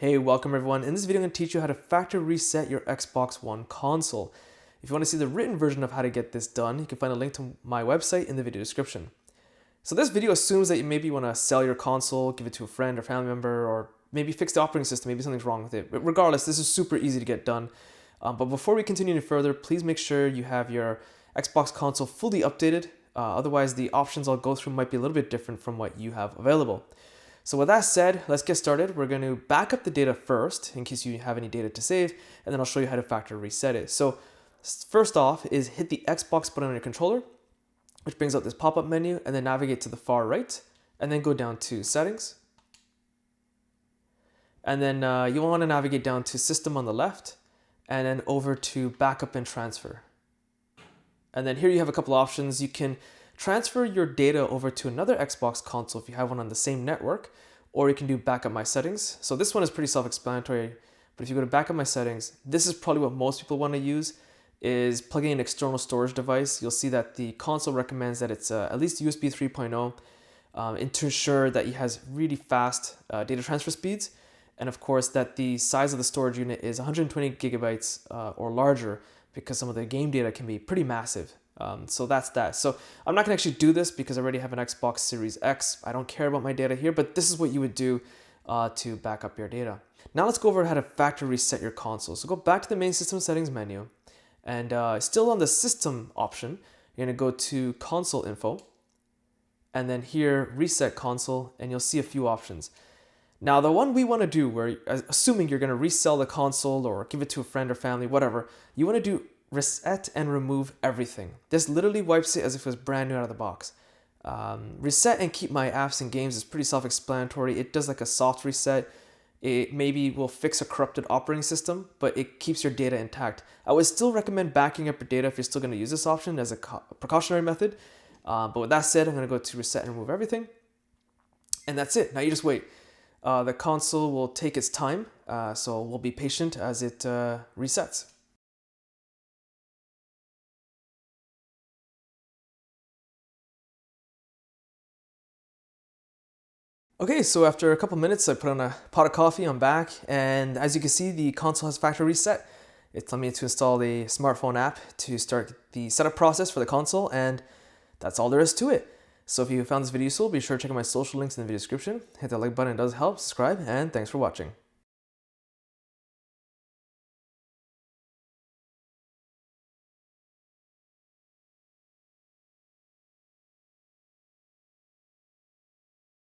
Hey, welcome everyone. In this video, I'm going to teach you how to factory reset your Xbox One console. If you want to see the written version of how to get this done, you can find a link to my website in the video description. So this video assumes that you maybe want to sell your console, give it to a friend or family member, or maybe fix the operating system, maybe something's wrong with it. But regardless, this is super easy to get done. But before we continue any further, please make sure you have your Xbox console fully updated. Otherwise, the options I'll go through might be a little bit different from what you have available. So with that said, let's get started. We're going to back up the data first in case you have any data to save, and then I'll show you how to factory reset it. So first off is hit the Xbox button on your controller, which brings up this pop-up menu, and then navigate to the far right, and then go down to settings. And then you'll want to navigate down to system on the left, and then over to backup and transfer. And then here you have a couple options. You can transfer your data over to another Xbox console if you have one on the same network, or you can do backup my settings. So this one is pretty self-explanatory, but if you go to backup my settings, this is probably what most people want to use, is plugging in an external storage device. You'll see that the console recommends that it's at least USB 3.0 and to ensure that it has really fast data transfer speeds. And of course that the size of the storage unit is 120 gigabytes or larger, because some of the game data can be pretty massive. So that's that. So I'm not gonna actually do this because I already have an Xbox Series X. I don't care about my data here, but this is what you would do to back up your data. Now let's go over how to factory reset your console. So go back to the main system settings menu, and still on the system option, you're gonna go to console info, and then here reset console, and you'll see a few options. Now the one we wanna do, where assuming you're gonna resell the console or give it to a friend or family, whatever, you wanna do reset and remove everything. This literally wipes it as if it was brand new out of the box. Reset and keep my apps and games is pretty self-explanatory. It does like a soft reset. It maybe will fix a corrupted operating system, but it keeps your data intact. I would still recommend backing up your data if you're still going to use this option as a precautionary method. But with that said, I'm going to go to reset and remove everything. And that's it. Now you just wait. The console will take its time, so we'll be patient as it resets. Okay, so after a couple minutes, I put on a pot of coffee, I'm back, and as you can see, the console has factory reset. It's telling me to install the smartphone app to start the setup process for the console, and that's all there is to it. So if you found this video useful, be sure to check out my social links in the video description. Hit that like button, it does help, subscribe, and thanks for watching.